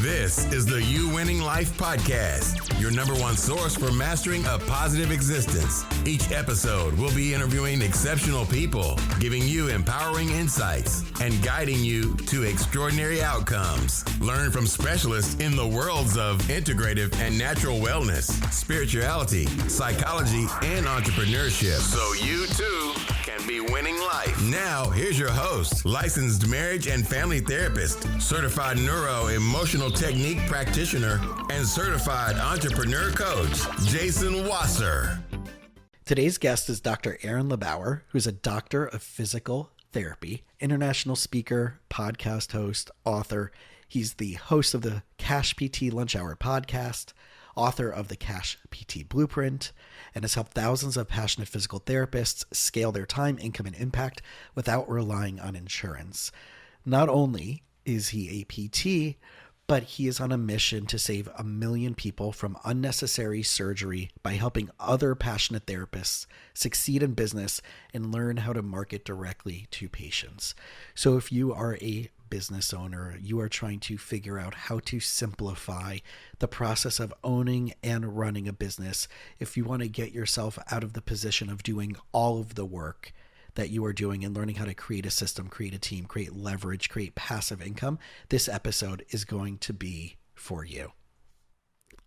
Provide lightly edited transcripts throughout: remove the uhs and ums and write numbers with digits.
This is the You Winning Life Podcast, your number one source for mastering a positive existence. Each episode will be interviewing exceptional people, giving you empowering insights, and guiding you to extraordinary outcomes. Learn from specialists in the worlds of integrative and natural wellness, spirituality, psychology, and entrepreneurship, so you too can be winning life. Now, here's your host, licensed marriage and family therapist, certified neuro-emotional technique practitioner, and certified entrepreneur coach, Jason Wasser. Today's guest is Dr. Aaron LeBauer, who's a doctor of physical therapy, international speaker, podcast host, author. He's the host of the Cash PT Lunch Hour podcast, author of the Cash PT Blueprint, and has helped thousands of passionate physical therapists scale their time, income, and impact without relying on insurance. Not only is he a PT, but he is on a mission to save 1 million people from unnecessary surgery by helping other passionate therapists succeed in business and learn how to market directly to patients. So if you are a business owner, you are trying to figure out how to simplify the process of owning and running a business, if you want to get yourself out of the position of doing all of the work that you are doing and learning how to create a system, create a team, create leverage, create passive income, this episode is going to be for you.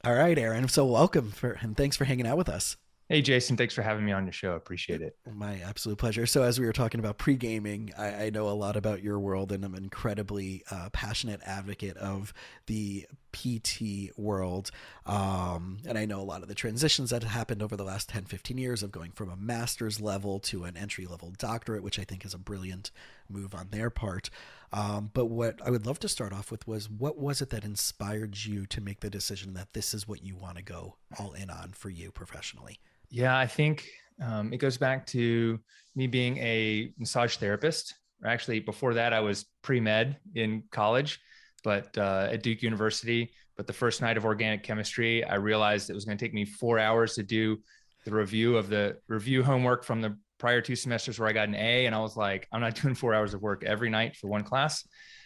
All right, Aaron. So welcome and thanks for hanging out with us. Hey, Jason, thanks for having me on your show. Appreciate it. My absolute pleasure. So as we were talking about pre-gaming, I know a lot about your world, and I'm an incredibly passionate advocate of the PT world. And I know a lot of the transitions that have happened over the last 10, 15 years of going from a master's level to an entry-level doctorate, which I think is a brilliant move on their part. But what I would love to start off with was, what was it that inspired you to make the decision that this is what you want to go all in on for you professionally? Yeah, I think it goes back to me being a massage therapist. Actually, before that, I was pre-med in college, but at Duke University. But the first night of organic chemistry, I realized it was going to take me 4 hours to do the review homework from the prior 2 semesters where I got an A. And I was like, I'm not doing 4 hours of work every night for one class.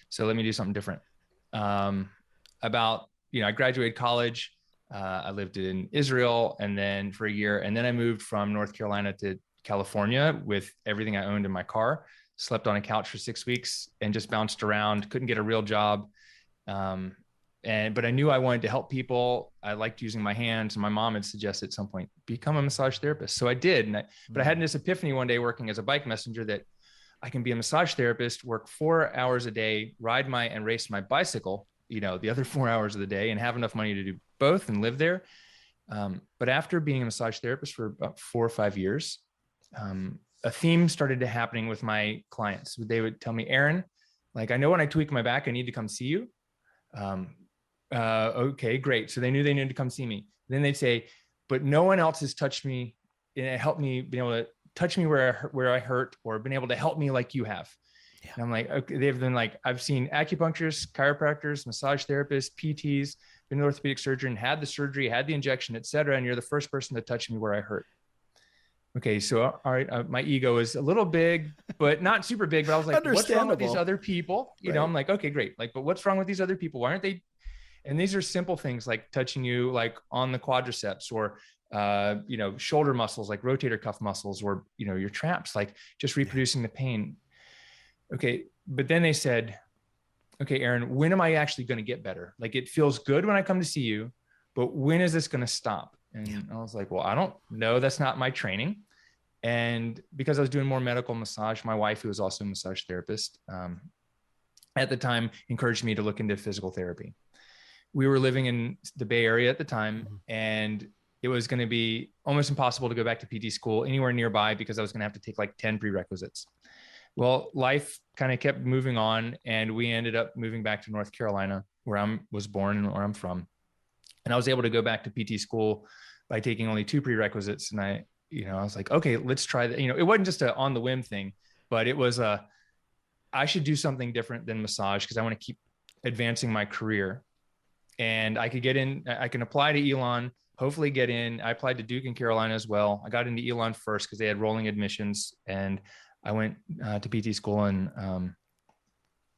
So let me do something different. I graduated college. I lived in Israel and then for a year, and then I moved from North Carolina to California with everything I owned in my car, slept on a couch for 6 weeks and just bounced around, couldn't get a real job. But I knew I wanted to help people. I liked using my hands, and my mom had suggested at some point, become a massage therapist. So I did. But I had this epiphany one day working as a bike messenger that I can be a massage therapist, work 4 hours a day, and race my bicycle, the other 4 hours of the day, and have enough money to do both and live there. But after being a massage therapist for about 4 or 5 years, a theme started happening with my clients. They would tell me, Aaron, I know when I tweak my back, I need to come see you. Okay, great. So they knew they needed to come see me. Then they'd say, but no one else has touched me and helped me be able to touch me where I hurt, or been able to help me like you have. Yeah. And I'm like, okay, they've been I've seen acupuncturists, chiropractors, massage therapists, PTs, been an orthopedic surgeon, had the surgery, had the injection, et cetera. And you're the first person to touch me where I hurt. Okay. So, all right. My ego is a little big, but not super big, but I was like, what's wrong with these other people? I'm like, okay, great. But what's wrong with these other people? Why aren't they? And these are simple things like touching you on the quadriceps, or, shoulder muscles, like rotator cuff muscles, or, your traps, just reproducing the pain. Okay. But then they said, okay, Aaron, when am I actually going to get better? It feels good when I come to see you, but when is this going to stop? And I was like, well, I don't know. That's not my training. And because I was doing more medical massage, my wife, who was also a massage therapist, at the time, encouraged me to look into physical therapy. We were living in the Bay Area at the time, and it was going to be almost impossible to go back to PT school anywhere nearby because I was going to have to take 10 prerequisites. Well, life kind of kept moving on, and we ended up moving back to North Carolina, where I was born and where I'm from. And I was able to go back to PT school by taking only 2 prerequisites. And I was like, okay, let's try that. It wasn't just a on the whim thing, but it was I should do something different than massage because I want to keep advancing my career. And I could get in, I can apply to Elon, hopefully get in. I applied to Duke in Carolina as well. I got into Elon first because they had rolling admissions, and I went to PT school and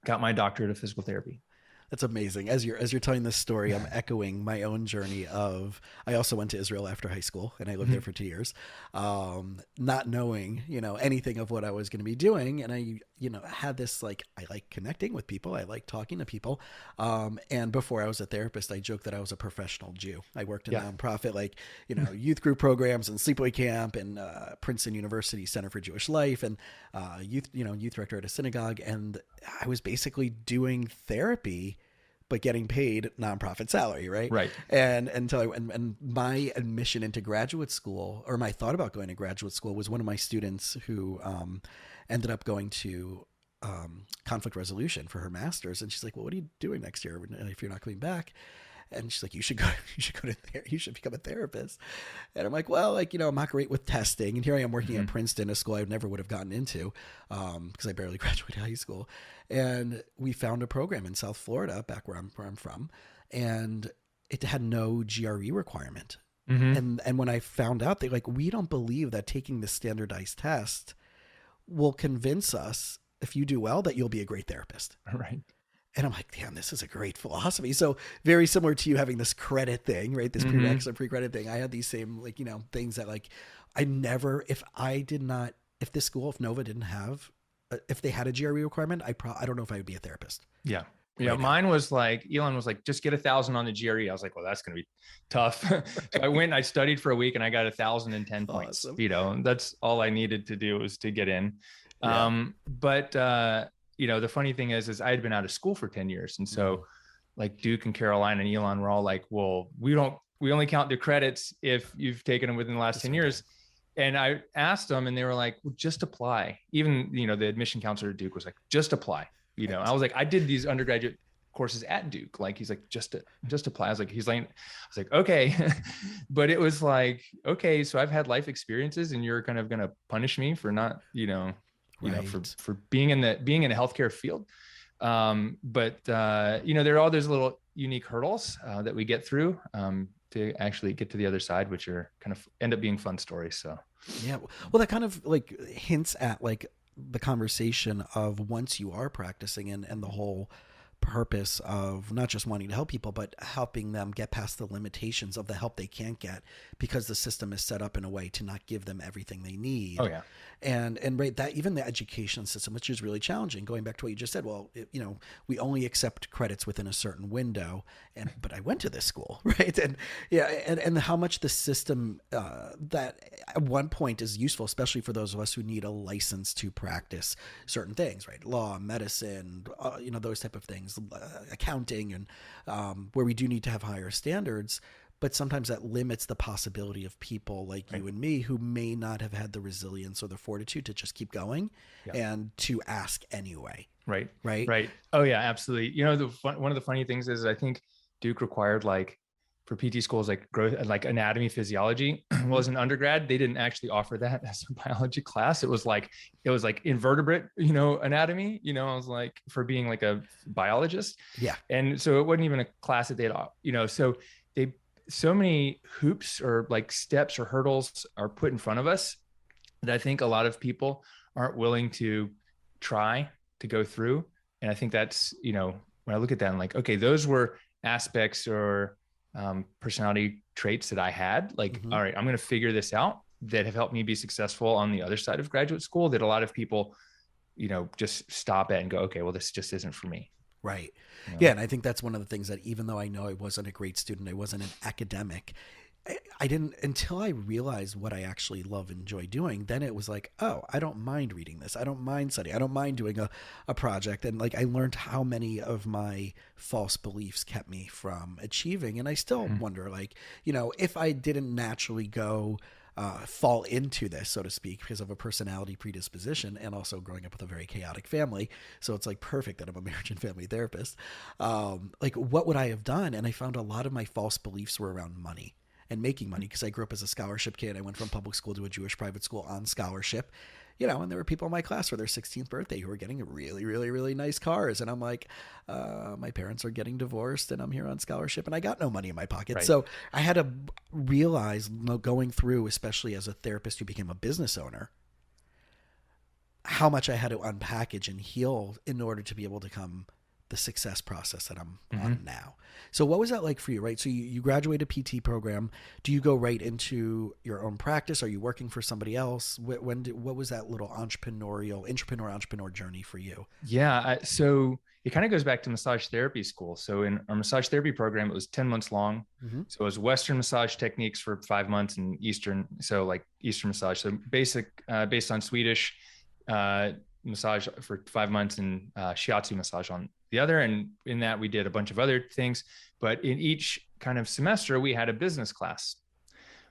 got my doctorate of physical therapy. That's amazing. As you're telling this story, I'm echoing my own journey of, I also went to Israel after high school and I lived there for 2 years, not knowing, anything of what I was going to be doing. And I, had this, like, I like connecting with people. I like talking to people. And before I was a therapist, I joked that I was a professional Jew. I worked in nonprofit, like, youth group programs and sleepaway camp and Princeton University Center for Jewish Life and youth director at a synagogue. And I was basically doing therapy, but getting paid nonprofit salary, right? Right. And my admission into graduate school, or my thought about going to graduate school, was one of my students who ended up going to conflict resolution for her master's. And she's like, well, what are you doing next year if you're not coming back? And she's like, you should become a therapist. And I'm like, well, I'm not great with testing. And here I am working at Princeton, a school I never would have gotten into because I barely graduated high school. And we found a program in South Florida, back where I'm from, and it had no GRE requirement. And when I found out, they're like, we don't believe that taking the standardized test will convince us, if you do well, that you'll be a great therapist. Right. And I'm like, damn, this is a great philosophy. So very similar to you having this credit thing, right? This prerequisite pre-credit thing. I had these same, things that if Nova didn't have, if they had a GRE requirement, I don't know if I would be a therapist. Yeah. Yeah. Mine was like, Elon was like, just get 1,000 on the GRE. I was like, well, that's going to be tough. So I went and I studied for a week and I got 1,010 points, and that's all I needed to do was to get in. Yeah. The funny thing is I had been out of school for 10 years. And so like Duke and Caroline and Elon were all like, well, we only count the credits if you've taken them within the last 10 years. And I asked them and they were like, well, just apply. Even, the admission counselor at Duke was like, just apply. I was like, I did these undergraduate courses at Duke. Like, he's like, just apply. I was like, okay. But it was like, okay, so I've had life experiences and you're kind of going to punish me for not, for being in the healthcare field. There are all those little unique hurdles that we get through to actually get to the other side, which are kind of end up being fun stories. So, yeah, well, that kind of like hints at like the conversation of once you are practicing and the whole purpose of not just wanting to help people, but helping them get past the limitations of the help they can't get because the system is set up in a way to not give them everything they need. Oh yeah. And right, that even the education system, which is really challenging, going back to what you just said, well, we only accept credits within a certain window, but I went to this school, right? And yeah, and how much the system that at one point is useful, especially for those of us who need a license to practice certain things, right? Law, medicine, those type of things, accounting, and where we do need to have higher standards. But sometimes that limits the possibility of people like you and me who may not have had the resilience or the fortitude to just keep going and to ask anyway. Right. Oh yeah, absolutely. One of the funny things is I think Duke required for PT schools, growth, like anatomy, physiology. Well, as an undergrad, they didn't actually offer that as a biology class. It was like invertebrate, anatomy, I was like, for being like a biologist. Yeah. And so it wasn't even a class that they'd, so many hoops or like steps or hurdles are put in front of us that I think a lot of people aren't willing to try to go through. And I think that's, when I look at that, I'm like, okay, those were aspects or personality traits that I had. All right, I'm going to figure this out that have helped me be successful on the other side of graduate school that a lot of people, just stop at and go, okay, well, this just isn't for me. Right. Yeah. And I think that's one of the things that even though I know I wasn't a great student, I wasn't an academic, I didn't, until I realized what I actually love and enjoy doing, then it was like, oh, I don't mind reading this. I don't mind studying. I don't mind doing a project. And I learned how many of my false beliefs kept me from achieving. And I still wonder, if I didn't naturally fall into this, so to speak, because of a personality predisposition and also growing up with a very chaotic family. So it's perfect that I'm a marriage and family therapist. What would I have done? And I found a lot of my false beliefs were around money and making money, because I grew up as a scholarship kid. I went from public school to a Jewish private school on scholarship, and there were people in my class for their 16th birthday who were getting really, really, really nice cars. And I'm like, my parents are getting divorced and I'm here on scholarship and I got no money in my pocket. Right. So I had to realize, going through, especially as a therapist who became a business owner, how much I had to unpackage and heal in order to be able to come the success process that I'm on now. So what was that like for you, right? So you graduated PT program. Do you go right into your own practice? Are you working for somebody else? What was that little entrepreneur journey for you? Yeah. So it kind of goes back to massage therapy school. So in our massage therapy program, it was 10 months long. So it was Western massage techniques for 5 months and Eastern. So like Eastern massage. So basic, based on Swedish, massage for 5 months and shiatsu massage on the other. And in that we did a bunch of other things, but in each kind of semester we had a business class.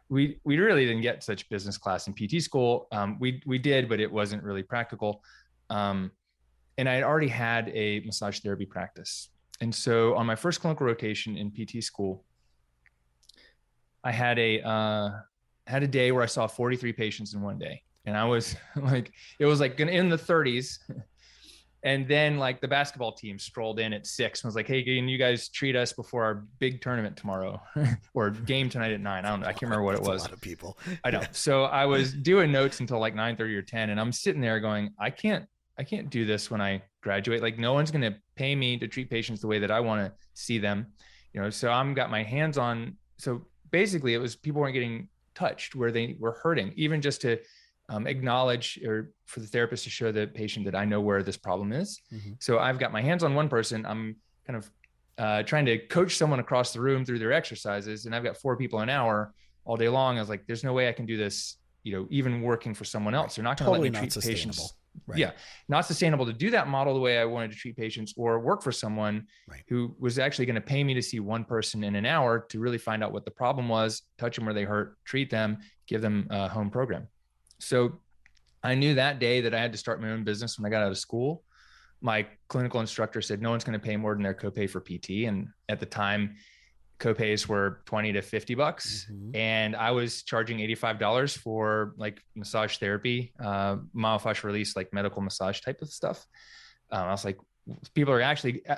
We really didn't get such business class in PT school. We did, but it wasn't really practical. And I had already had a massage therapy practice. And so on my first clinical rotation in PT school, I had a day where I saw 43 patients in one day. And I was like, it was like in the 30s. And then like the basketball team strolled in at 6 and was like, hey, can you guys treat us before our big tournament tomorrow or game tonight at 9? I don't know. I can't remember what it was. A lot of people. I know. So I was doing notes until like 9:30 or 10. And I'm sitting there going, I can't do this when I graduate. Like no one's going to pay me to treat patients the way that I want to see them, so I'm got my hands on. So basically it was people weren't getting touched where they were hurting, even just to acknowledge or for the therapist to show the patient that I know where this problem is. So I've got my hands on one person. I'm kind of trying to coach someone across the room through their exercises. And I've got 4 people an hour all day long. I was like, there's no way I can do this, even working for someone else. They're not going to let me treat patients. Right. Yeah. Not sustainable to do that model the way I wanted to treat patients or work for someone who was actually going to pay me to see one person in an hour to really find out what the problem was, touch them where they hurt, treat them, give them a home program. So I knew that day that I had to start my own business when I got out of school. My clinical instructor said, no one's going to pay more than their copay for PT. And at the time, copays were $20 to $50. And I was charging $85 for like massage therapy, myofascial release, like medical massage type of stuff. I was like,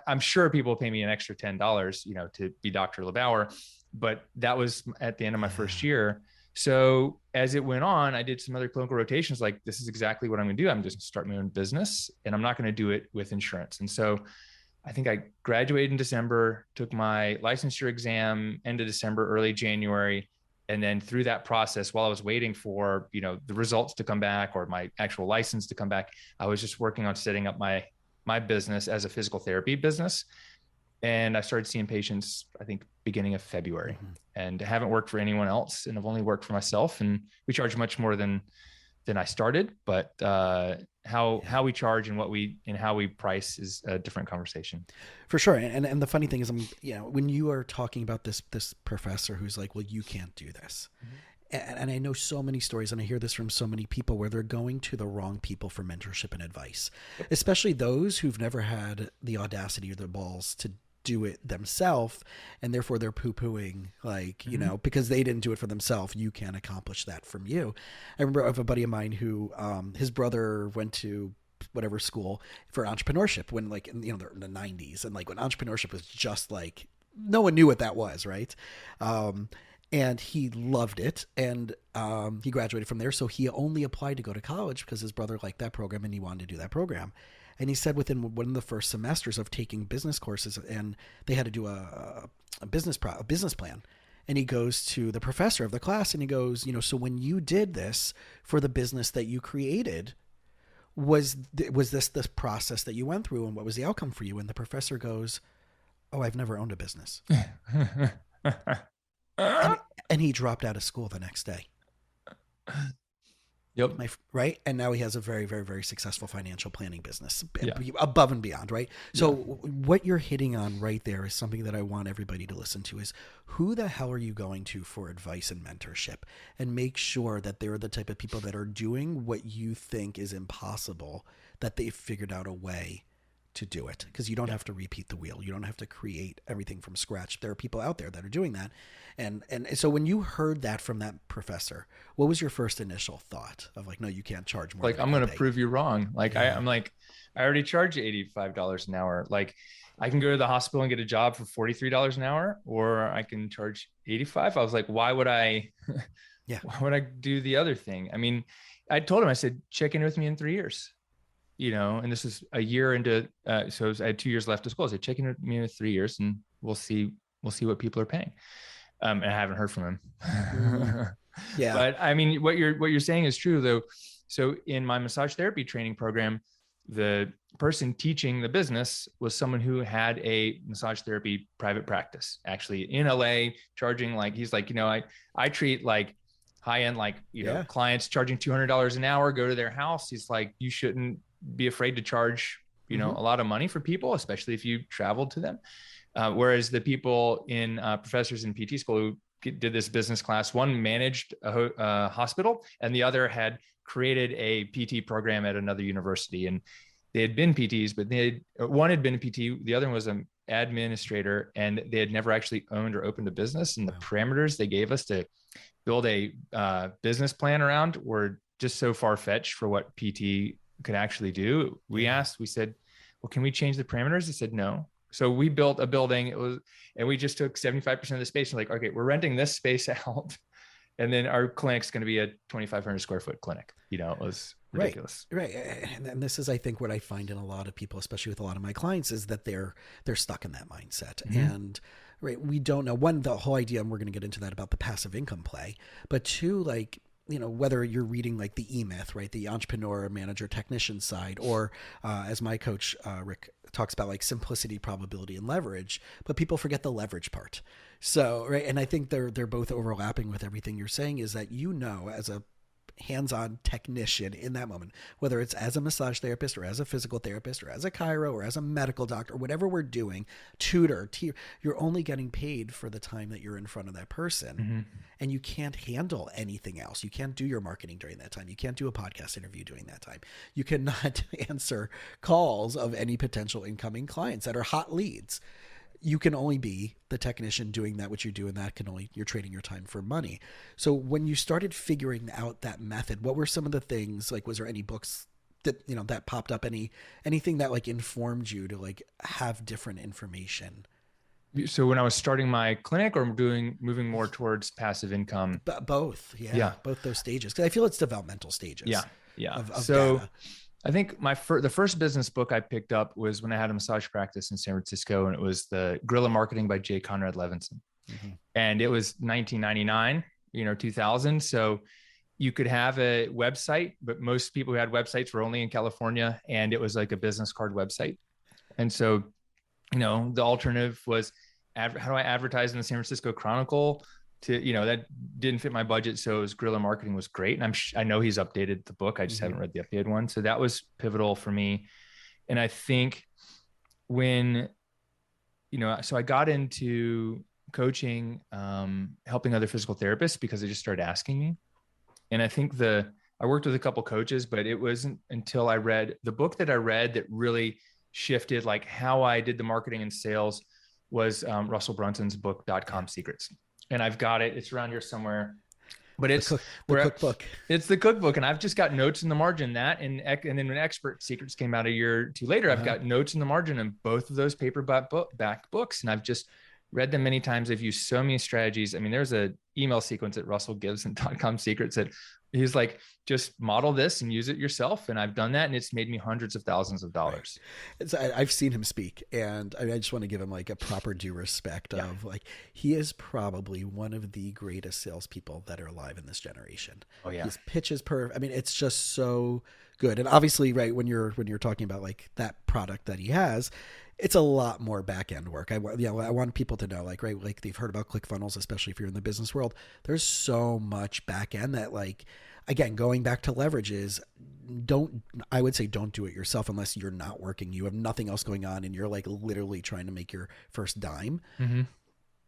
I'm sure people pay me an extra $10, to be Dr. LeBauer, but that was at the end of my first year. So as it went on, I did some other clinical rotations. Like, this is exactly what I'm going to do. I'm just going to start my own business and I'm not going to do it with insurance. And so I think I graduated in December, took my licensure exam end of December, early January. And then through that process, while I was waiting for, the results to come back or my actual license to come back, I was just working on setting up my business as a physical therapy business. And I started seeing patients, I think, beginning of February, and I haven't worked for anyone else, and I've only worked for myself. And we charge much more than I started, but how we charge and how we price is a different conversation. For sure. And the funny thing is, when you are talking about this professor who's like, well, you can't do this. And I know so many stories, and I hear this from so many people where they're going to the wrong people for mentorship and advice, especially those who've never had the audacity or the balls to do it themselves, and therefore they're poo-pooing, like, because they didn't do it for themselves, you can't accomplish that from you. I remember of a buddy of mine who his brother went to whatever school for entrepreneurship when, like, in the 90s, and like when entrepreneurship was just like, no one knew what that was, right? And he loved it, and he graduated from there. So he only applied to go to college because his brother liked that program and he wanted to do that program. And he said within one of the first semesters of taking business courses, and they had to do a business plan. And he goes to the professor of the class and he goes, so when you did this for the business that you created, was this the process that you went through, and what was the outcome for you? And the professor goes, oh, I've never owned a business. And he dropped out of school the next day. Yep. Right. And now he has a very, very, very successful financial planning business above and beyond. Right. So what you're hitting on right there is something that I want everybody to listen to is, who the hell are you going to for advice and mentorship? And make sure that they're the type of people that are doing what you think is impossible, that they've figured out a way to do it, because you don't have to repeat the wheel. You don't have to create everything from scratch. There are people out there that are doing that. And so when you heard that from that professor, what was your first initial thought of like, no, you can't charge more? Like, I'm going to prove you wrong. Like, I'm like, I already charge $85 an hour. Like, I can go to the hospital and get a job for $43 an hour, or I can charge $85. I was like, why would I do the other thing? I mean, I told him, I said, check in with me in 3 years. and this is a year into, so I had 2 years left of school. I said, check in with me in 3 years and we'll see what people are paying. And I haven't heard from him. Yeah. But I mean, what you're saying is true though. So in my massage therapy training program, the person teaching the business was someone who had a massage therapy private practice, actually in LA, charging like, he's like, I treat like high-end, like, clients charging $200 an hour, go to their house. He's like, you shouldn't be afraid to charge, a lot of money for people, especially if you traveled to them. Whereas the people in professors in PT school who did this business class, one managed a hospital and the other had created a PT program at another university. And they had been PTs, but one had been a PT, the other one was an administrator, and they had never actually owned or opened a business. And the parameters they gave us to build a business plan around were just so far-fetched for what PT could actually do. We said, well, can we change the parameters? They said, no. So we built a building, and we just took 75% of the space and like, okay, we're renting this space out. And then our clinic's going to be a 2,500 square foot clinic. It was ridiculous. Right. And this is, I think, what I find in a lot of people, especially with a lot of my clients, is that they're stuck in that mindset. And we don't know, one, the whole idea, and we're going to get into that about the passive income play, but two, like, whether you're reading like the E-Myth, right, the entrepreneur, manager, technician side, or as my coach, Rick, talks about, like simplicity, probability, and leverage, but people forget the leverage part. So, right. And I think they're both overlapping with everything you're saying, is that, as a hands-on technician in that moment, whether it's as a massage therapist or as a physical therapist or as a chiro or as a medical doctor, whatever we're doing, tutor, you're only getting paid for the time that you're in front of that person. And you can't handle anything else. You can't do your marketing during that time. You can't do a podcast interview during that time. You cannot answer calls of any potential incoming clients that are hot leads. You can only be the technician doing that, which you do, and you're trading your time for money. So when you started figuring out that method, what were some of the things, like, was there any books that, that popped up, anything that like informed you to like have different information? So when I was starting my clinic, or moving more towards passive income? Both. Yeah. Both those stages. 'Cause I feel it's developmental stages. Yeah. Of so data. I think the first business book I picked up was when I had a massage practice in San Francisco, and it was the Guerilla Marketing by J. Conrad Levinson. And it was 1999, 2000. So you could have a website, but most people who had websites were only in California, and it was like a business card website. And so, the alternative was, how do I advertise in the San Francisco Chronicle? That didn't fit my budget. So it was Guerilla Marketing was great. And I know he's updated the book. I just haven't read the updated one. So that was pivotal for me. And I think when, so I got into coaching, helping other physical therapists because they just started asking me. And I think I worked with a couple coaches, but it wasn't until I read the book that really shifted like how I did the marketing and sales was Russell Brunson's book, Dotcom Secrets. And I've got it. It's around here somewhere, but it's the cookbook. It's the cookbook. And I've just got notes in the margin and then when Expert Secrets came out a year or two later, I've got notes in the margin in both of those paperback books. And I've just read them many times. I've used so many strategies. I mean, there's a email sequence that Russell gives in Dotcom Secrets that he's like, just model this and use it yourself. And I've done that, and it's made me hundreds of thousands of dollars. Right. I've seen him speak, and I just want to give him like a proper due respect of like, he is probably one of the greatest salespeople that are alive in this generation. Oh yeah. His pitch is perfect. I mean, it's just so good. And obviously, right, when you're talking about like that product that he has, it's a lot more back end work. I want people to know, like, right, like they've heard about ClickFunnels, especially if you're in the business world. There's so much back end that, like, again, going back to leverage is don't do it yourself unless you're not working. You have nothing else going on and you're like literally trying to make your first dime.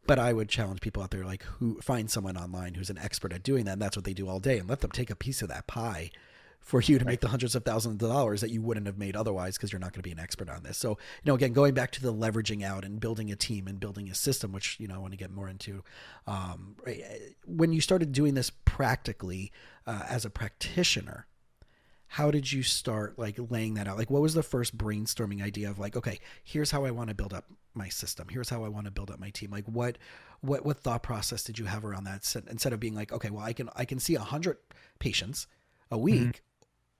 But I would challenge people out there, like, who find someone online who's an expert at doing that. And that's what they do all day, and let them take a piece of that pie for you to make the hundreds of thousands of dollars that you wouldn't have made otherwise, because you're not going to be an expert on this. So, again, going back to the leveraging out and building a team and building a system, which, I want to get more into. When you started doing this practically as a practitioner, how did you start like laying that out? Like, what was the first brainstorming idea of like, okay, here's how I want to build up my system. Here's how I want to build up my team. Like what thought process did you have around that? Instead of being like, okay, well, I can see 100 patients a week.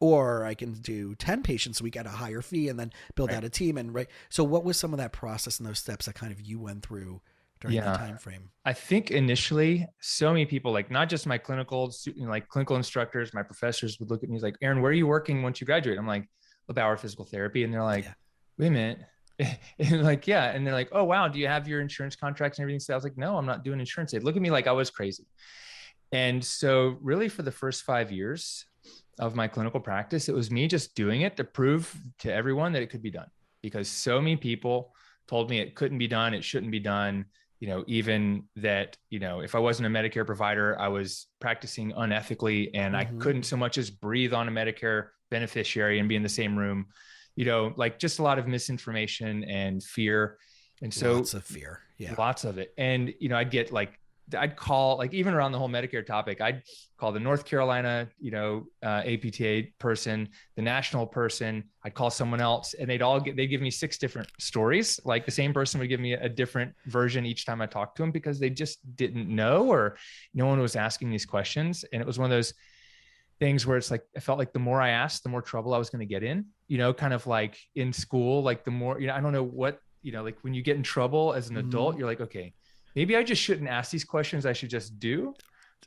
or I can do 10 patients a week at a higher fee and then build out a team. And right. So what was some of that process and those steps that kind of you went through during that time frame? I think initially so many people, like not just my clinical, like clinical instructors, my professors would look at me like, Aaron, where are you working once you graduate? I'm like, LeBauer Physical Therapy. And they're like, wait a minute. And like, yeah. And they're like, oh, wow. Do you have your insurance contracts and everything? So I was like, no, I'm not doing insurance. They'd look at me like I was crazy. And so really for the first 5 years of my clinical practice, it was me just doing it to prove to everyone that it could be done, because so many people told me it couldn't be done. It shouldn't be done. Even that, if I wasn't a Medicare provider, I was practicing unethically and I couldn't so much as breathe on a Medicare beneficiary and be in the same room, like just a lot of misinformation and fear. And so lots of fear. Yeah. Lots of it. And, I'd call, like, even around the whole Medicare topic, I'd call the North Carolina, APTA person, the national person, I'd call someone else, and they'd give me 6 different stories. Like the same person would give me a different version each time I talked to them, because they just didn't know, or no one was asking these questions. And it was one of those things where it's like, I felt like the more I asked, the more trouble I was going to get in, kind of like in school, like the more, I don't know what, like when you get in trouble as an adult, you're like, okay, maybe I just shouldn't ask these questions. I should just do.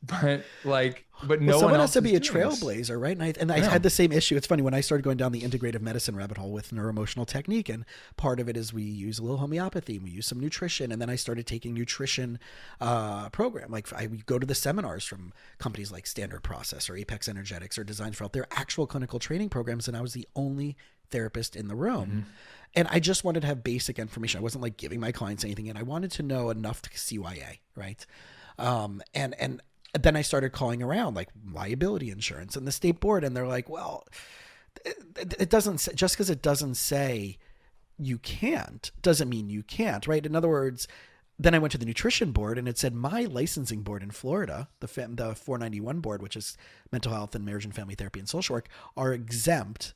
But no someone one has to be a this. trailblazer, right? And I had the same issue. It's funny, when I started going down the integrative medicine rabbit hole with neuroemotional technique, and part of it is we use a little homeopathy, we use some nutrition, and then I started taking nutrition program. Like I would go to the seminars from companies like Standard Process or Apex Energetics or Design for Health. They're actual clinical training programs, and I was the only therapist in the room. And I just wanted to have basic information. I wasn't like giving my clients anything, and I wanted to know enough to CYA, right? And then I started calling around like liability insurance and the state board, and they're like, well, it doesn't say, just because it doesn't say you can't doesn't mean you can't, right? In other words, then I went to the nutrition board, and it said my licensing board in Florida, the 491 board, which is mental health and marriage and family therapy and social work, are exempt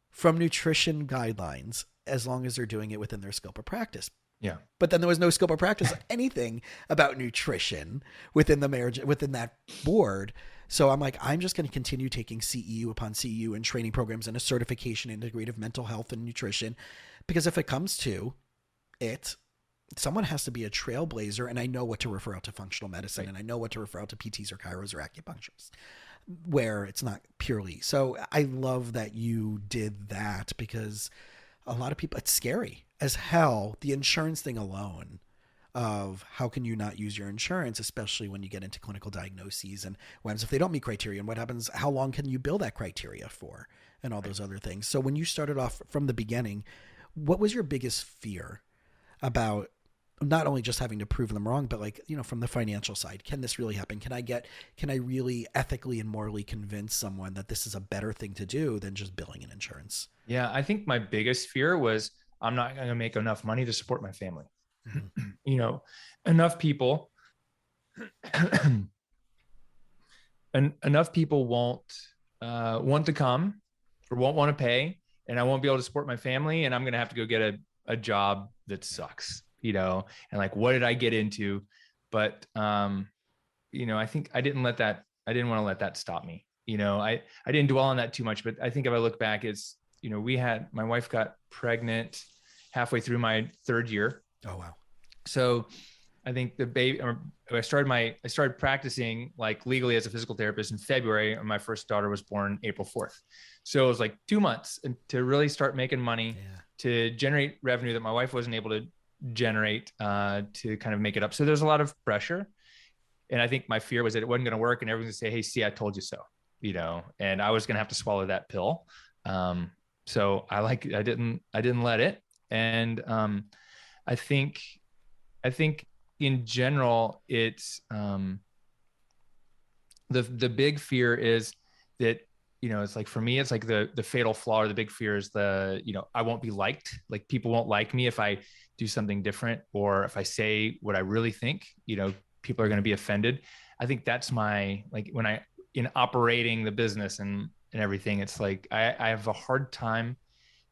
from nutrition guidelines as long as they're doing it within their scope of practice. Yeah. But then there was no scope of practice anything about nutrition within the marriage, within that board. So I'm like, I'm just going to continue taking CEU upon CEU and training programs and a certification in integrative mental health and nutrition, because if it comes to it, someone has to be a trailblazer, and I know what to refer out to functional medicine, and I know what to refer out to PTs or chiros or acupuncturists, where it's not purely. So I love that you did that, because a lot of people, it's scary as hell, the insurance thing alone, of how can you not use your insurance, especially when you get into clinical diagnoses, and what happens if they don't meet criteria, and what happens, how long can you build that criteria for, and all those other things. So when you started off from the beginning, what was your biggest fear about not only just having to prove them wrong, but like, from the financial side, can this really happen? Can I really ethically and morally convince someone that this is a better thing to do than just billing an insurance? Yeah. I think my biggest fear was I'm not going to make enough money to support my family. Enough people, and enough people won't want to come or won't want to pay, and I won't be able to support my family, and I'm going to have to go get a job that sucks. And like, what did I get into? But, I think I didn't want to let that stop me. I didn't dwell on that too much, but I think if I look back, it's, my wife got pregnant halfway through my 3rd year. Oh, wow. So I think I started practicing like legally as a physical therapist in February, and my first daughter was born April 4th. So it was like 2 months to really start making money, to generate revenue that my wife wasn't able to generate, to kind of make it up. So there's a lot of pressure. And I think my fear was that it wasn't going to work, and everyone's going to say, hey, see, I told you so, and I was going to have to swallow that pill. So I didn't let it. And, I think in general, it's, the big fear is that, it's like, for me, it's like the fatal flaw, or the big fear is I won't be liked. Like, people won't like me if I do something different, or if I say what I really think, people are going to be offended. I think that's in operating the business and everything, it's like, I have a hard time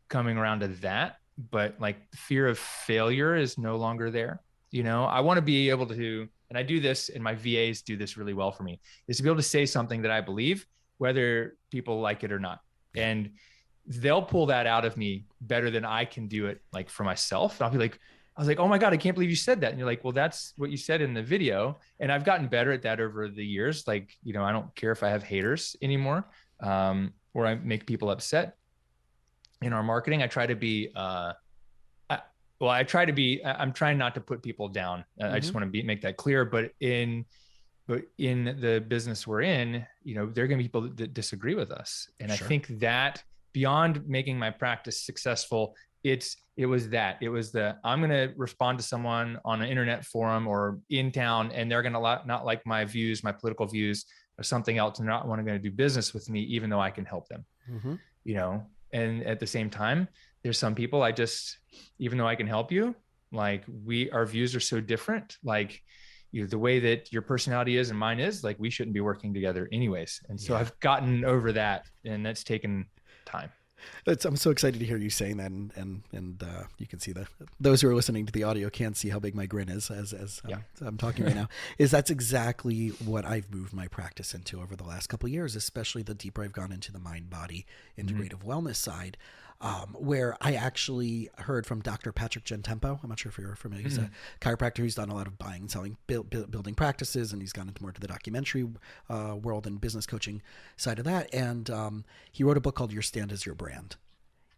coming around to that, but like, the fear of failure is no longer there. I want to be able to, and I do this, and my VAs do this really well for me, is to be able to say something that I believe whether people like it or not. Yeah. And they'll pull that out of me better than I can do it, like for myself. And I'll be like, I was like, oh my God, I can't believe you said that. And you're like, well, that's what you said in the video. And I've gotten better at that over the years. Like, I don't care if I have haters anymore, or I make people upset. In our marketing, I try to be, I'm trying not to put people down. I just want to make that clear. But in the business we're in, there are going to be people that disagree with us. And I think that beyond making my practice successful, it was I'm going to respond to someone on an internet forum or in town, and they're going to not like my views, my political views or something else, and not want to do business with me, even though I can help them, and at the same time, there's some people even though I can help you, like our views are so different. Like, the way that your personality is and mine is, like, we shouldn't be working together anyways. And so I've gotten over that, and that's taken time. I'm so excited to hear you saying that, and you can see those who are listening to the audio can't see how big my grin is as I'm talking right now. That's exactly what I've moved my practice into over the last couple of years, especially the deeper I've gone into the mind-body integrative wellness side, where I actually heard from Dr. Patrick Gentempo. I'm not sure if you're familiar. He's a chiropractor who's done a lot of buying and selling, building practices, and he's gone into more to the documentary world and business coaching side of that. And he wrote a book called Your Stand Is Your Brand.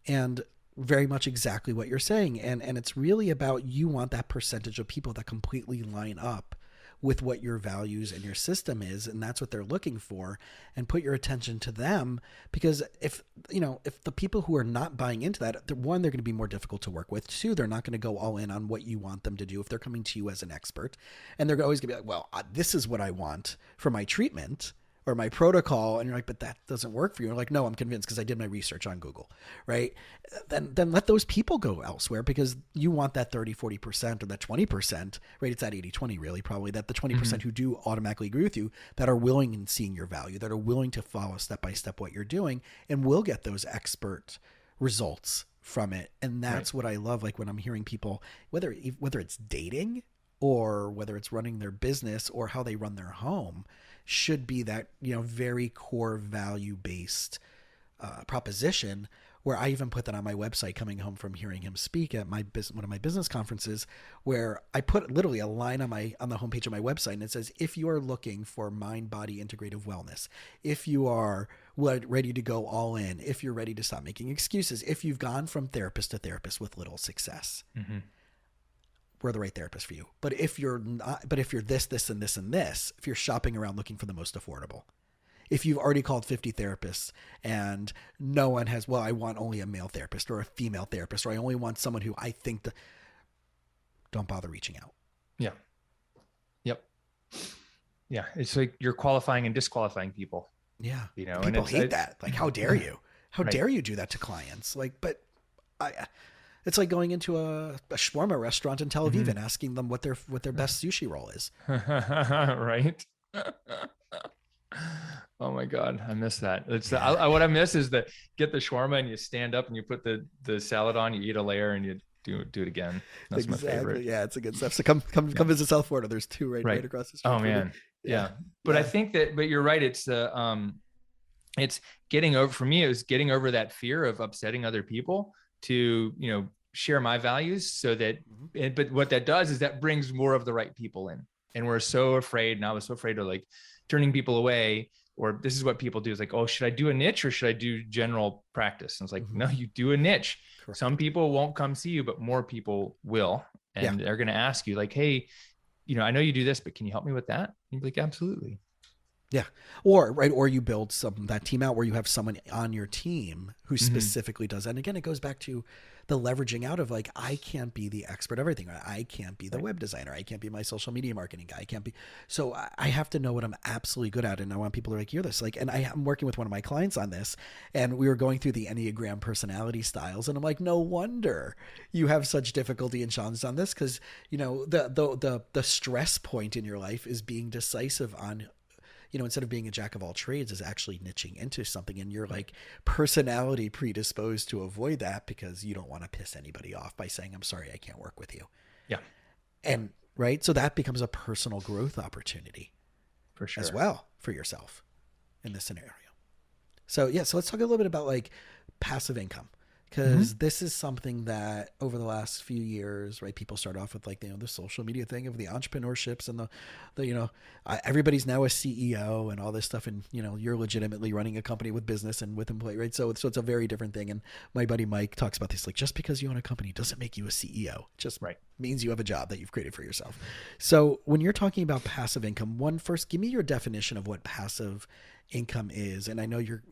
And very much exactly what you're saying. And it's really about, you want that percentage of people that completely line up with what your values and your system is, and that's what they're looking for, and put your attention to them. Because if the people who are not buying into that, one, they're going to be more difficult to work with. Two, they're not going to go all in on what you want them to do if they're coming to you as an expert, and they're always going to be like, well, this is what I want for my treatment or my protocol. And you're like, but that doesn't work for you. You're like, no, I'm convinced because I did my research on Google, right? Then let those people go elsewhere, because you want that 30, 40% or that 20%, right? It's that 80-20 really, probably, that the 20% who do automatically agree with you, that are willing and seeing your value, that are willing to follow step by step what you're doing, and will get those expert results from it. And that's what I love. Like when I'm hearing people, whether it's dating or whether it's running their business or how they run their home, should be that, very core value-based proposition, where I even put that on my website, coming home from hearing him speak at one of my business conferences, where I put literally a line on the homepage of my website, and it says, if you are looking for mind-body integrative wellness, if you are ready to go all in, if you're ready to stop making excuses, if you've gone from therapist to therapist with little success, we're the right therapist for you. But if you're not, but if you're this, and this, and this, if you're shopping around looking for the most affordable, if you've already called 50 therapists and no one has, well, I want only a male therapist or a female therapist, or I only want someone who I think don't bother reaching out. Yeah. Yep. Yeah. It's like you're qualifying and disqualifying people. Yeah. And people hate that. Like, how dare you? How dare you do that to clients? Like, but it's like going into a shawarma restaurant in Tel Aviv and asking them what their best sushi roll is. Right. Oh my God, I miss that. What I miss is get the shawarma and you stand up and you put the salad on, you eat a layer, and you do it again. That's my favorite. Yeah, it's a good stuff. So come visit South Florida. There's two right across the street. Oh man, yeah. But I think but you're right. It's getting over, for me, it was getting over that fear of upsetting other people to share my values, so that but what that does is that brings more of the right people in. And we're so afraid, and I was so afraid of like turning people away, or this is what people do, is like, oh, should I do a niche or should I do general practice? And it's like, no, you do a niche. Correct. Some people won't come see you, but more people will. And they're going to ask you like, hey, I know you do this, but can you help me with that? And you'd be like, absolutely. Yeah. Or you build that team out where you have someone on your team who specifically does that. And again, it goes back to the leveraging out of like, I can't be the expert everything. I can't be the web designer. I can't be my social media marketing guy. I can't be. So I have to know what I'm absolutely good at. And I want people to like hear this. Like, and I'm working with one of my clients on this, and we were going through the Enneagram personality styles. And I'm like, no wonder you have such difficulty and challenges on this. Cause the stress point in your life is being decisive on, instead of being a jack of all trades, is actually niching into something, and you're like personality predisposed to avoid that because you don't want to piss anybody off by saying, I'm sorry, I can't work with you. Yeah. And right. So that becomes a personal growth opportunity for sure as well for yourself in this scenario. So yeah, so let's talk a little bit about like passive income, because this is something that over the last few years, right? People start off with like, the social media thing of the entrepreneurships and the everybody's now a CEO and all this stuff. And, you're legitimately running a company with business and with employee, right? So it's a very different thing. And my buddy Mike talks about this, like, just because you own a company doesn't make you a CEO. It just means you have a job that you've created for yourself. So when you're talking about passive income, first, give me your definition of what passive income is. And I know you're,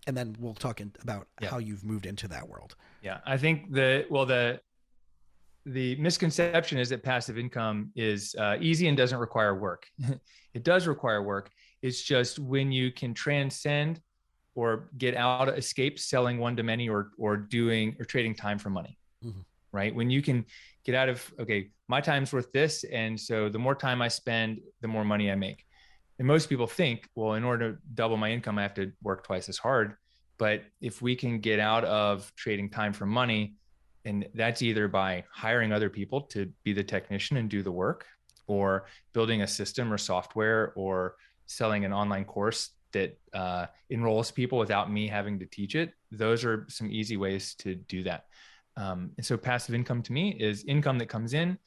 and then we'll talk about how you've moved into that world. Yeah. I think the misconception is that passive income is easy and doesn't require work. It does require work. It's just when you can transcend or escape selling one to many or trading time for money, right? When you can get out of, okay, my time's worth this. And so the more time I spend, the more money I make. And most people think, well, in order to double my income, I have to work twice as hard. But if we can get out of trading time for money, and that's either by hiring other people to be the technician and do the work, or building a system or software, or selling an online course that enrolls people without me having to teach it, those are some easy ways to do that. And so passive income to me is income that comes in,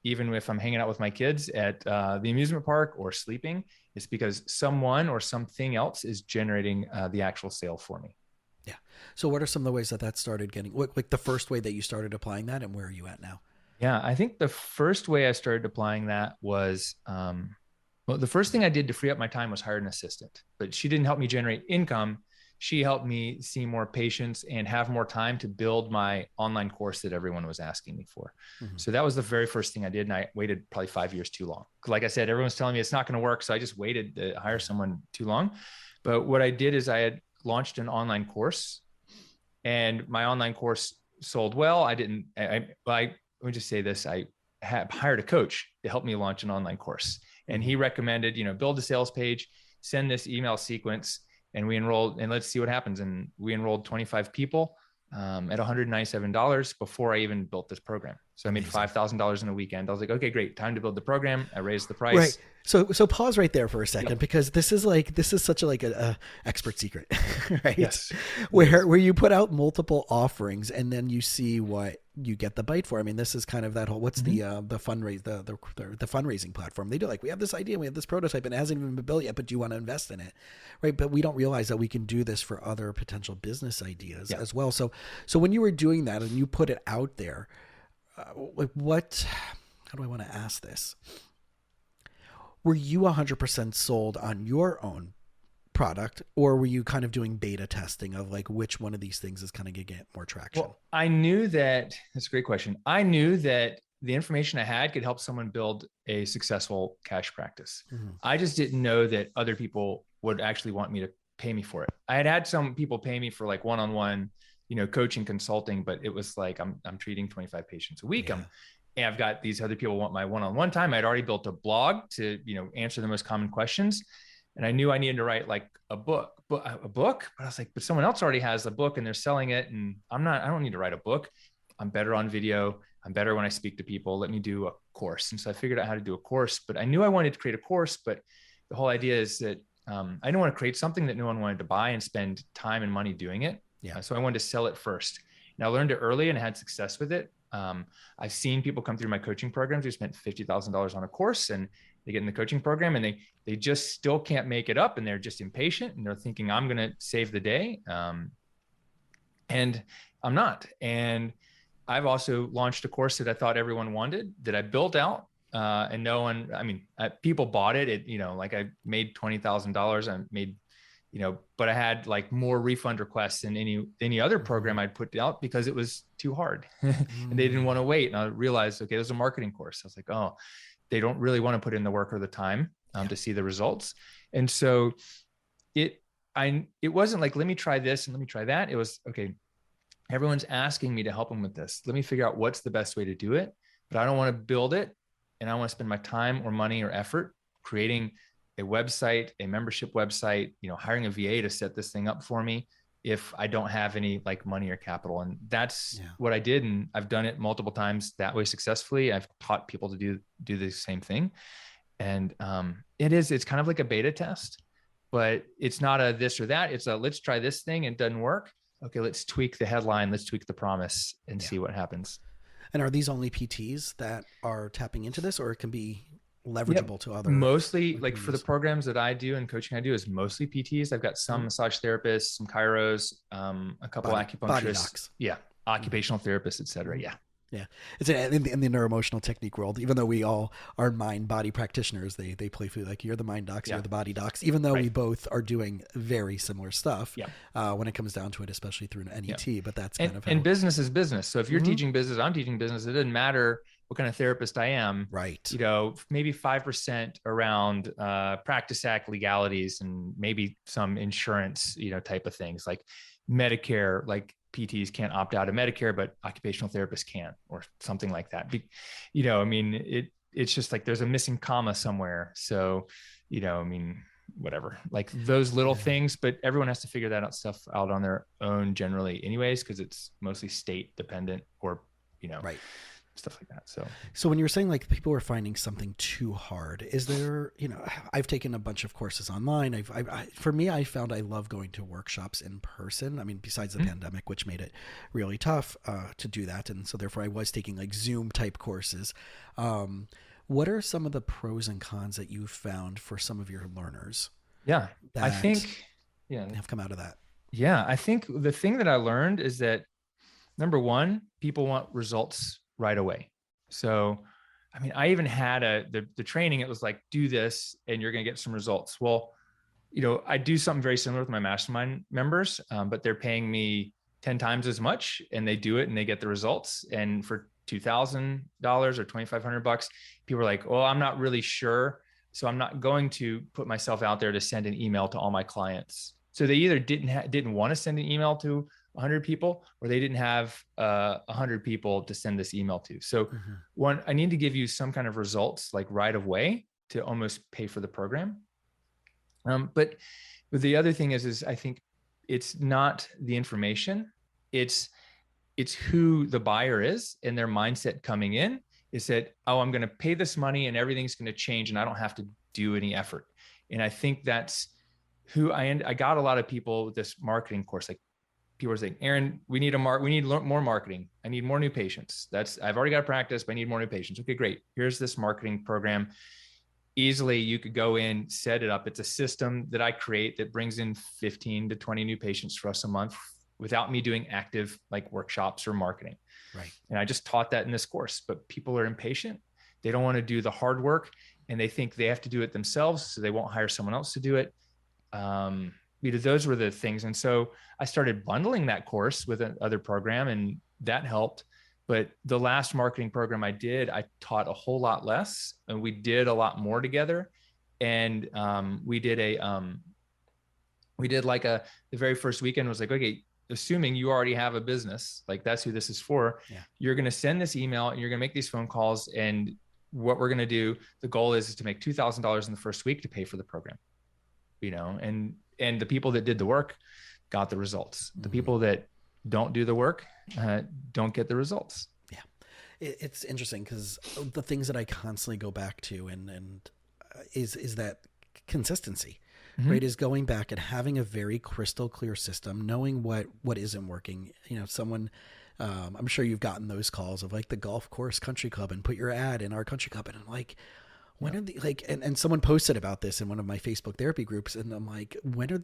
even if I'm hanging out with my kids at the amusement park or sleeping. It's because someone or something else is generating the actual sale for me. Yeah. So what are some of the ways that started getting, like the first way that you started applying that, and where are you at now? Yeah, I think the first way I started applying that was, the first thing I did to free up my time was hire an assistant, but she didn't help me generate income. She helped me see more patients and have more time to build my online course that everyone was asking me for. So that was the very first thing I did. And I waited probably 5 years too long. Like I said, everyone's telling me it's not going to work. So I just waited to hire someone too long. But what I did is I had launched an online course, and my online course sold well. Let me just say this. I hired a coach to help me launch an online course. And he recommended, build a sales page, send this email sequence, and we enrolled, and let's see what happens. And we enrolled 25 people at $197 before I even built this program. So I made $5,000 in a weekend. I was like, okay, great. Time to build the program. I raised the price. Right. So pause right there for a second, because this is such a expert secret, right? Yes. Where you put out multiple offerings and then you see what you get the bite for. I mean, this is kind of that whole, what's the fundraising platform. They do, like, we have this idea, we have this prototype, and it hasn't even been built yet, but do you want to invest in it? Right. But we don't realize that we can do this for other potential business ideas as well. So when you were doing that and you put it out there, how do I want to ask this? Were you 100% sold on your own product, or were you kind of doing beta testing of like which one of these things is kind of going to get more traction? Well, I knew that's a great question. I knew that the information I had could help someone build a successful cash practice. I just didn't know that other people would actually want me to pay me for it. I had some people pay me for like one-on-one, coaching, consulting, but it was like, I'm treating 25 patients a week. And I've got these other people want my one-on-one time. I'd already built a blog to, answer the most common questions. And I knew I needed to write like a book, but I was like, but someone else already has a book and they're selling it. And I don't need to write a book. I'm better on video. I'm better when I speak to people. Let me do a course. And so I figured out how to do a course, but I knew I wanted to create a course, but the whole idea is that I didn't want to create something that no one wanted to buy and spend time and money doing it. So I wanted to sell it first. And I learned it early and had success with it. I've seen people come through my coaching programs who spent $50,000 on a course, and they get in the coaching program and they just still can't make it up, and they're just impatient and they're thinking I'm going to save the day. And I'm not. And I've also launched a course that I thought everyone wanted, that I built out, and no one, people bought it. Like I made $20,000. I made, but I had like more refund requests than any other program I'd put out because it was too hard and they didn't want to wait. And I realized, okay, there's a marketing course. I was like, oh, they don't really want to put in the work or the time to see the results. And so it wasn't like, let me try this and let me try that. It was, okay, everyone's asking me to help them with this. Let me figure out what's the best way to do it, but I don't want to build it. And I don't want to spend my time or money or effort creating a website, a membership website, hiring a VA to set this thing up for me if I don't have any like money or capital. And that's what I did. And I've done it multiple times that way successfully. I've taught people to do the same thing. And it's kind of like a beta test. but it's not a this or that. It's a, let's try this thing. It doesn't work. Okay, let's tweak the headline. Let's tweak the promise and see what happens. And are these only PTs that are tapping into this, or it can be leverageable to other? Mostly, like for the programs that I do and coaching I do, is mostly PTs. I've got some massage therapists, some chiros, a couple acupuncturists, body docs. Occupational therapists, et cetera. Yeah. It's in the neuroemotional technique world, even though we all are mind body practitioners, they play through like, you're the mind docs, you're the body docs, even though we both are doing very similar stuff when it comes down to it, especially through an NET, but that's kind of how... And business is business. So if you're teaching business, I'm teaching business, it doesn't matter what kind of therapist I am, right? Maybe 5% around practice act legalities and maybe some insurance, type of things like Medicare, like PTs can't opt out of Medicare, but occupational therapists can, or something like that. It's just like there's a missing comma somewhere. So, whatever, like those little things, but everyone has to figure that stuff out on their own generally anyways, because it's mostly state dependent or, right. Stuff like that. So when you're saying like people are finding something too hard, is there, I've taken a bunch of courses online. For me, I found I love going to workshops in person. I mean, besides the pandemic, which made it really tough to do that. And so therefore I was taking like Zoom type courses. What are some of the pros and cons that you found for some of your learners? Yeah, I think, have come out of that. Yeah. I think the thing that I learned is that number one, people want results right away. So, I even had the training. It was like, do this and you're going to get some results. Well, I do something very similar with my mastermind members, but they're paying me 10 times as much and they do it and they get the results. And for $2,000 or $2,500, people are like, oh, I'm not really sure. So I'm not going to put myself out there to send an email to all my clients. So they either didn't want to send an email to 100 people, or they didn't have 100 people to send this email to. So one, I need to give you some kind of results like right away to almost pay for the program. But the other thing is I think it's not the information, it's who the buyer is and their mindset coming in is that, oh, I'm going to pay this money and everything's going to change and I don't have to do any effort. And I think that's who I got a lot of people with this marketing course, like, people are saying, Aaron, we need more marketing. I need more new patients. I've already got a practice, but I need more new patients. Okay, great. Here's this marketing program. Easily you could go in, set it up. It's a system that I create that brings in 15 to 20 new patients for us a month without me doing active like workshops or marketing. Right. And I just taught that in this course, but people are impatient. They don't want to do the hard work and they think they have to do it themselves. So they won't hire someone else to do it. Those were the things. And so I started bundling that course with another program and that helped. But the last marketing program I did, I taught a whole lot less and we did a lot more together. And we did the very first weekend was like, okay, assuming you already have a business, like that's who this is for, you're going to send this email and you're going to make these phone calls. And what we're going to do, the goal is to make $2,000 in the first week to pay for the program, and the people that did the work got the results. The people that don't do the work don't get the results. Yeah. It's interesting because the things that I constantly go back to and is that consistency, right? Is going back and having a very crystal clear system, knowing what isn't working. Someone, I'm sure you've gotten those calls of like the golf course country club and put your ad in our country club. And I'm like, when are the and someone posted about this in one of my Facebook therapy groups. And I'm like, when are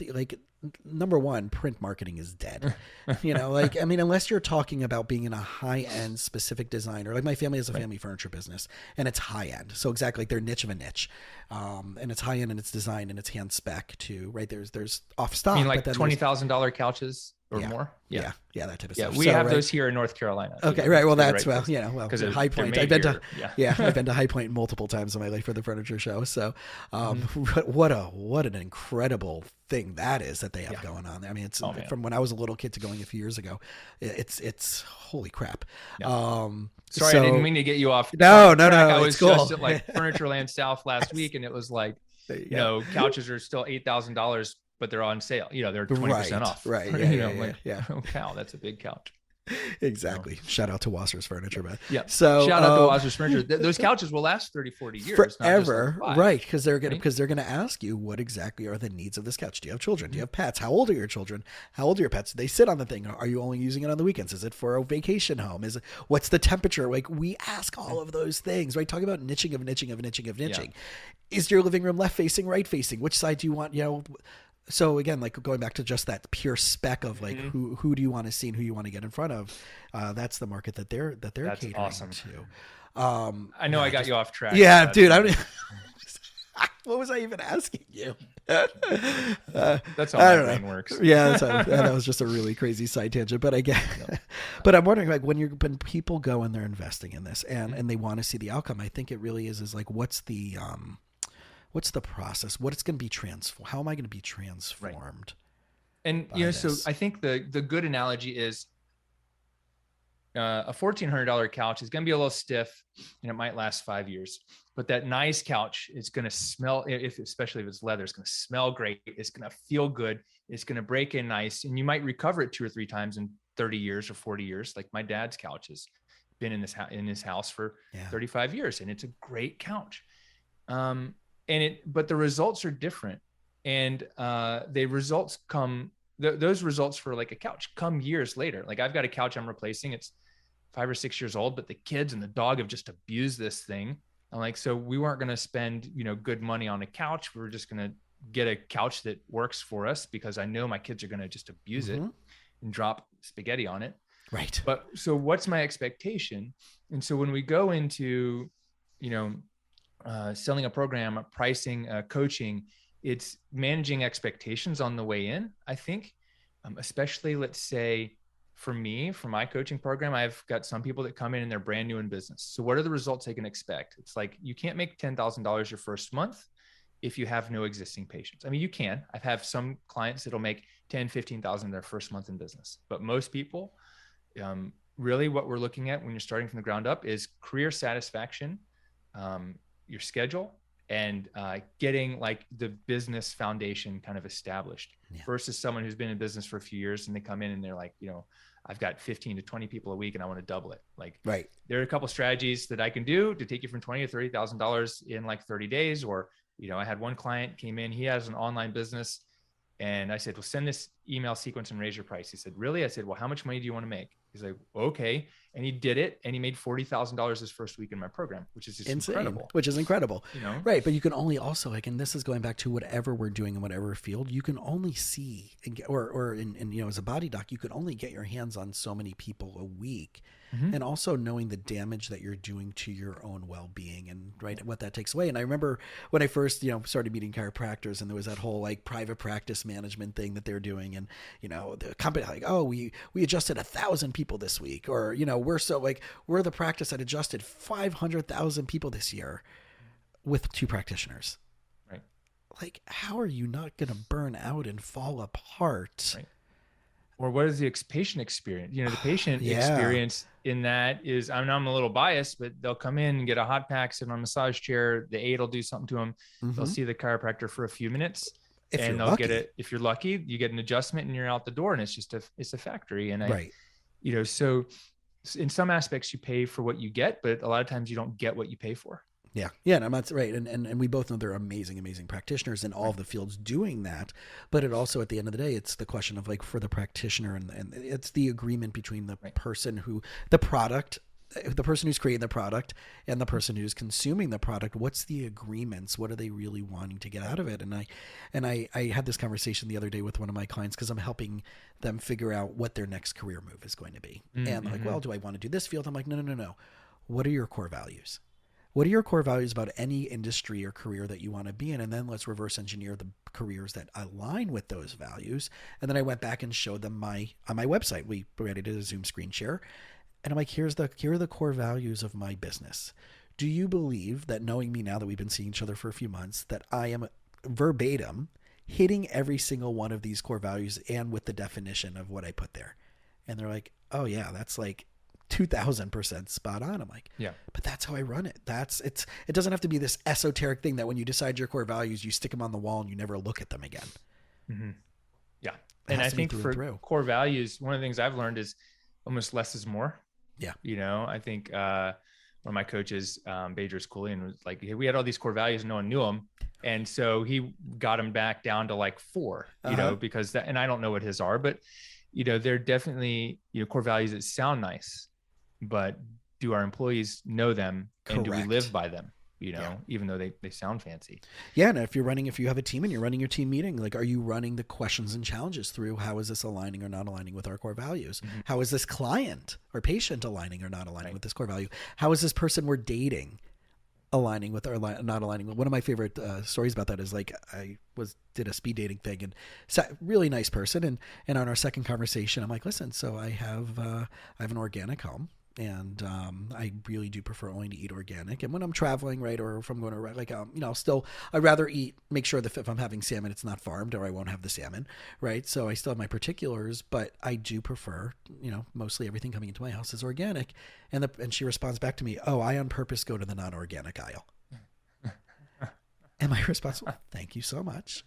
number one, print marketing is dead. Unless you're talking about being in a high end specific designer, like my family has a family furniture business and it's high end. So exactly like their niche of a niche. And it's high end and it's design and it's hand spec too, right? There's off stock. You mean like $20,000 couches or more? Yeah. That type of stuff. We have those here in North Carolina. Okay. Right. Well, that's High Point. I've been to, I've been to High Point multiple times in my life for the furniture show. So, what an incredible thing that is that they have going on there. I mean, it's from when I was a little kid to going a few years ago, it's holy crap. Yeah. Sorry, I didn't mean to get you off. No. I was just at like Furniture South last week and it was like, couches are still $8,000, but they're on sale. They're 20% off. Right. Oh, wow, that's a big couch. Exactly. Shout out to Wasser's Furniture, man. Yeah. So shout out to Wasser's Furniture. Those couches will last 30, 40 years. Forever. Not just like 5, right. Because they're going right? to ask you, what exactly are the needs of this couch? Do you have children? Do you have pets? How old are your children? How old are your pets? Do they sit on the thing? Are you only using it on the weekends? Is it for a vacation home? What's the temperature? Like, we ask all of those things, right? Talk about niching. Yeah. Is your living room left facing, right facing? Which side do you want? So again, like going back to just that pure spec of like who do you want to see and who you want to get in front of, that's the market that they're catering awesome. to. I know I got you off track. Yeah, dude. What was I even asking you? That's how my brain works. Yeah, that was just a really crazy side tangent. But but I'm wondering, like, when people go and they're investing in this and they want to see the outcome, I think it really is like, what's the process? What it's going to be transformed? How am I going to be transformed? Right. And so I think the good analogy is a $1,400 couch is going to be a little stiff and it might last 5 years, but that nice couch is going to smell, especially if it's leather, it's going to smell great. It's going to feel good. It's going to break in nice, and you might recover it 2 or 3 times in 30 years or 40 years. Like my dad's couch has been in his house for 35 years, and it's a great couch. But the results are different, and those results for like a couch come years later. Like I've got a couch I'm replacing. It's 5 or 6 years old, but the kids and the dog have just abused this thing. I'm like, so we weren't going to spend, good money on a couch. We were just going to get a couch that works for us because I know my kids are going to just abuse it and drop spaghetti on it. Right. But so what's my expectation? And so when we go into, selling a program, pricing, coaching, it's managing expectations on the way in, I think, especially let's say for me, for my coaching program, I've got some people that come in and they're brand new in business. So what are the results they can expect? It's like, you can't make $10,000 your first month if you have no existing patients. I mean, you can. I've had some clients that'll make 10, 15,000 their first month in business, but most people, really what we're looking at when you're starting from the ground up is career satisfaction, your schedule, and getting like the business foundation kind of established versus someone who's been in business for a few years and they come in and they're like, I've got 15 to 20 people a week and I want to double it. Like, right. There are a couple of strategies that I can do to take you from $20,000 to $30,000 in like 30 days. Or, I had one client came in, he has an online business, and I said, well, send this email sequence and raise your price. He said, really? I said, well, how much money do you want to make? He's like, okay. And he did it, and he made $40,000 his first week in my program, which is just insane. Incredible. Which is incredible. Right. But you can only also, like, and this is going back to whatever we're doing in whatever field, you can only see and get, or as a body doc, you can only get your hands on so many people a week. And also knowing the damage that you're doing to your own well-being and what that takes away. And I remember when I first, started meeting chiropractors, and there was that whole like private practice management thing that they're doing. And, the company like, oh, we adjusted 1,000 people this week, or, we're the practice that adjusted 500,000 people this year with 2 practitioners. Right. Like, how are you not going to burn out and fall apart? Right. Or what is the patient experience? The patient experience in that is, I'm a little biased, but they'll come in and get a hot pack, sit on a massage chair. The aide will do something to them. They'll see the chiropractor for a few minutes, and they'll get it. If you're lucky, you get an adjustment and you're out the door, and it's a factory. And so in some aspects you pay for what you get, but a lot of times you don't get what you pay for. Yeah. Yeah. And that's right. And we both know they're amazing, amazing practitioners in all of the fields doing that. But it also, at the end of the day, it's the question of like, for the practitioner, and it's the agreement between the person the person who's creating the product and the person who's consuming the product. What's the agreements? What are they really wanting to get out of it? And I had this conversation the other day with one of my clients, because I'm helping them figure out what their next career move is going to be. And they're like, well, do I want to do this field? I'm like, no. What are your core values? What are your core values about any industry or career that you want to be in? And then let's reverse engineer the careers that align with those values. And then I went back and showed them on my website. We did a Zoom screen share. And I'm like, here are the core values of my business. Do you believe that, knowing me now that we've been seeing each other for a few months, that I am verbatim hitting every single one of these core values and with the definition of what I put there? And they're like, oh yeah, that's like 2,000% spot on. I'm like, yeah, but that's how I run it. It doesn't have to be this esoteric thing that when you decide your core values, you stick them on the wall and you never look at them again. Yeah. And I think for core values, one of the things I've learned is almost less is more. Yeah. You know, I think one of my coaches, Badger's Coolian, was like, we had all these core values and no one knew them. And so he got them back down to like 4, you know, because that, and I don't know what his are, but, you know, they're definitely, you know, core values that sound nice, but do our employees know them? And do we live by them? You know, even though they sound fancy. Yeah. And if you have a team and you're running your team meeting, like, are you running the questions and challenges through how is this aligning or not aligning with our core values? How is this client or patient aligning or not aligning with this core value? How is this person we're dating aligning with or not aligning with? One of my favorite stories about that is like, I did a speed dating thing and really nice person. And on our second conversation, I'm like, listen, so I have an organic home. And I really do prefer only to eat organic. And when I'm traveling, right, or if I'm going to, like, you know, I'd rather make sure that if I'm having salmon, it's not farmed or I won't have the salmon, right? So I still have my particulars, but I do prefer, you know, mostly everything coming into my house is organic. And she responds back to me, oh, I on purpose go to the non-organic aisle. And my response, thank you so much.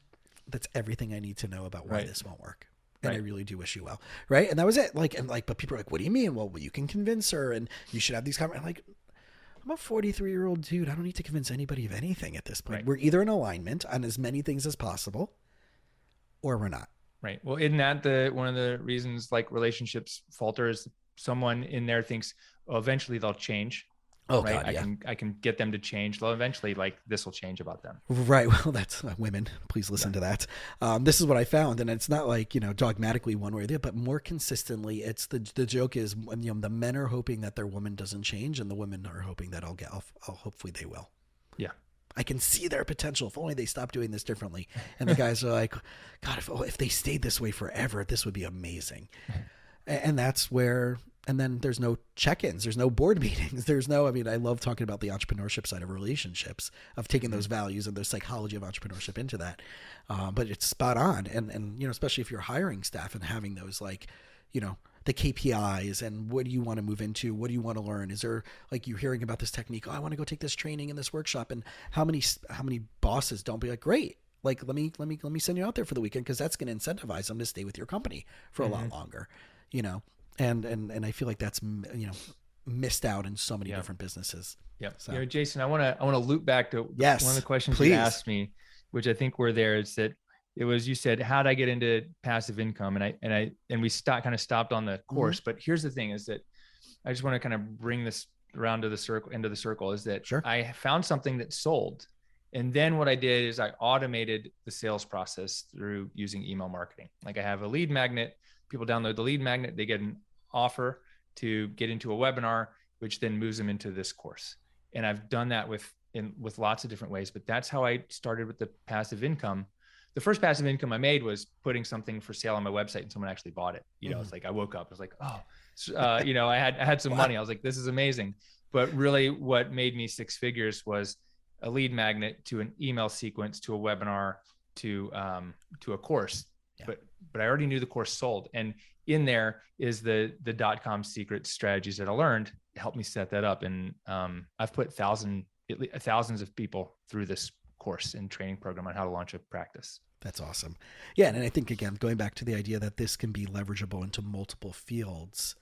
That's everything I need to know about why this won't work. And I really do wish you well. Right. And that was it. But people are like, what do you mean? Well, you can convince her and you should have these conversations. Like, I'm a 43-year-old dude. I don't need to convince anybody of anything at this point. We're either in alignment on as many things as possible or we're not. Right. Well, isn't that one of the reasons like relationships falter is someone in there thinks, oh, eventually they'll change. Oh, right? God, yeah. I can get them to change. Well, eventually, like this will change about them. Right. Well, that's women. Please listen to that. This is what I found, and it's not like, you know, dogmatically one way or the other, but more consistently, it's the joke is, you know, the men are hoping that their woman doesn't change, and the women are hoping that hopefully they will. Yeah. I can see their potential if only they stop doing this differently. And the guys are like, God, if they stayed this way forever, this would be amazing. And that's where. And then there's no check-ins, there's no board meetings, I love talking about the entrepreneurship side of relationships, of taking those values and the psychology of entrepreneurship into that. But it's spot on. And, you know, especially if you're hiring staff and having those, like, you know, the KPIs and what do you want to move into? What do you want to learn? Is there, like, you're hearing about this technique? Oh, I want to go take this training in this workshop. And how many bosses don't be like, great. Like, let me send you out there for the weekend, because that's going to incentivize them to stay with your company for a lot longer, you know? And I feel like that's, you know, missed out in so many different businesses. Yeah. So. You know, Jason, I want to loop back to one of the questions please. you asked me, which I think were there, is that it was, you said, how did I get into passive income? And we stopped on the course, but here's the thing is that I just want to kind of bring this around to into the circle is that I found something that sold. And then what I did is I automated the sales process through using email marketing. Like I have a lead magnet, people download the lead magnet, they get an offer to get into a webinar, which then moves them into this course. And I've done that with lots of different ways, but that's how I started with the passive income. The first passive income I made was putting something for sale on my website and someone actually bought it. You know, it's like, I woke up, I was like, oh, you know, I had some money. I was like, this is amazing. But really what made me 6 figures was a lead magnet to an email sequence, to a webinar, to a course. Yeah. But I already knew the course sold. And in there is the Dotcom Secrets strategies that I learned to help me set that up. And I've put thousands of people through this course and training program on how to launch a practice. That's awesome. Yeah. And I think, again, going back to the idea that this can be leverageable into multiple fields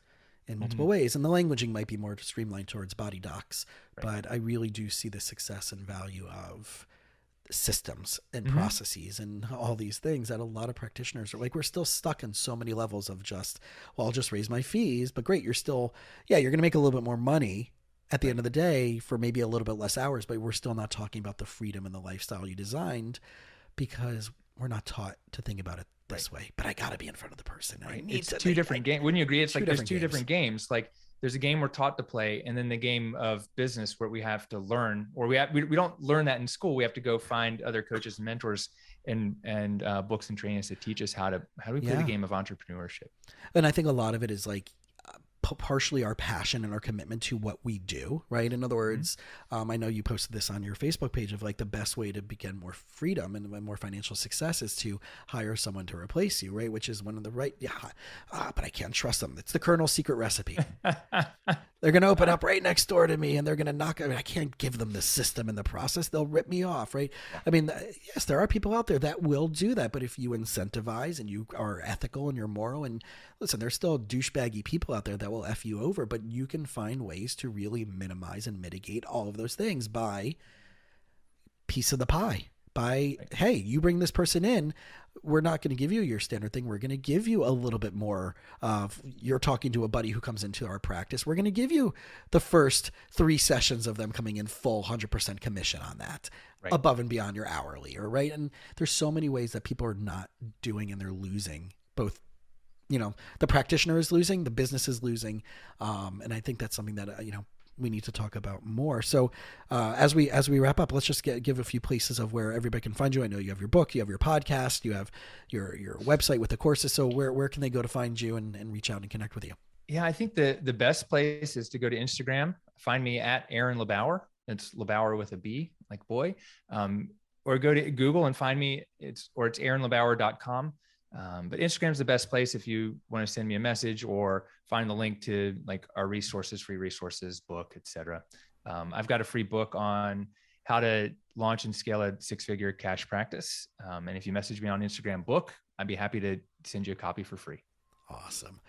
in multiple ways. And the languaging might be more streamlined towards body docs, but I really do see the success and value of systems and processes and all these things that a lot of practitioners are like, we're still stuck in so many levels of just, well, I'll just raise my fees, but great. You're still, you're going to make a little bit more money at the end of the day for maybe a little bit less hours, but we're still not talking about the freedom and the lifestyle you designed because we're not taught to think about it this way. But I got to be in front of the person. It's two different games. Wouldn't you agree? It's like there's two different games. Like there's a game we're taught to play, and then the game of business where we have to learn, or we don't learn that in school. We have to go find other coaches and mentors and books and trainings to teach us how do we play the game of entrepreneurship. And I think a lot of it is like partially our passion and our commitment to what we do, right? In other words, I know you posted this on your Facebook page of like the best way to begin more freedom and more financial success is to hire someone to replace you, right? Which is one of the but I can't trust them. It's the Colonel's secret recipe. They're going to open up right next door to me and they're going to I can't give them the system and the process. They'll rip me off, right? I mean, yes, there are people out there that will do that, but if you incentivize and you are ethical and you're moral, and listen, there's still douchebaggy people out there that will F you over, but you can find ways to really minimize and mitigate all of those things by piece of the pie. Hey, you bring this person in, we're not going to give you your standard thing. We're going to give you a little bit more of, you're talking to a buddy who comes into our practice. We're going to give you the first 3 sessions of them coming in full 100% commission on that, above and beyond your hourly, or right. And there's so many ways that people are not doing and they're losing both. The practitioner is losing, the business is losing. And I think that's something that, we need to talk about more. So as we wrap up, let's just give a few places of where everybody can find you. I know you have your book, you have your podcast, you have your website with the courses. So where can they go to find you and reach out and connect with you? Yeah, I think the best place is to go to Instagram. Find me at Aaron LeBauer. It's LeBauer with a B, like boy. Or go to Google and find me. It's aaronlebauer.com. But Instagram is the best place if you want to send me a message or find the link to like our resources, free resources, book, etc. I've got a free book on how to launch and scale a 6-figure cash practice. And if you message me on Instagram book, I'd be happy to send you a copy for free. Awesome.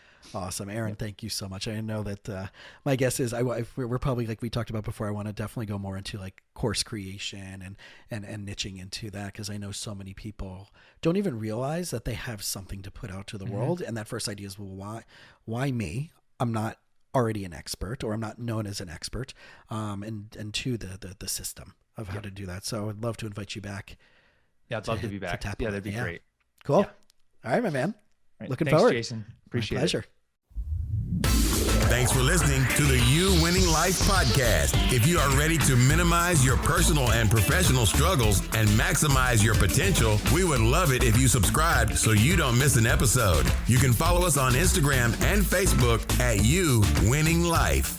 Aaron, thank you so much. I know that my guess is we're probably, like we talked about before, I want to definitely go more into like course creation and niching into that, because I know so many people don't even realize that they have something to put out to the world. And that first idea is, well, why me? I'm not already an expert, or I'm not known as an expert. And two, the system of how to do that. So I'd love to invite you back. Yeah, I'd love to be back. Yeah, that'd be great. Cool. Yeah. All right, my man. Right. Looking forward. Thanks, Jason. Appreciate it. My pleasure. Thanks for listening to the You Winning Life podcast. If you are ready to minimize your personal and professional struggles and maximize your potential, we would love it if you subscribe so you don't miss an episode. You can follow us on Instagram and Facebook at You Winning Life.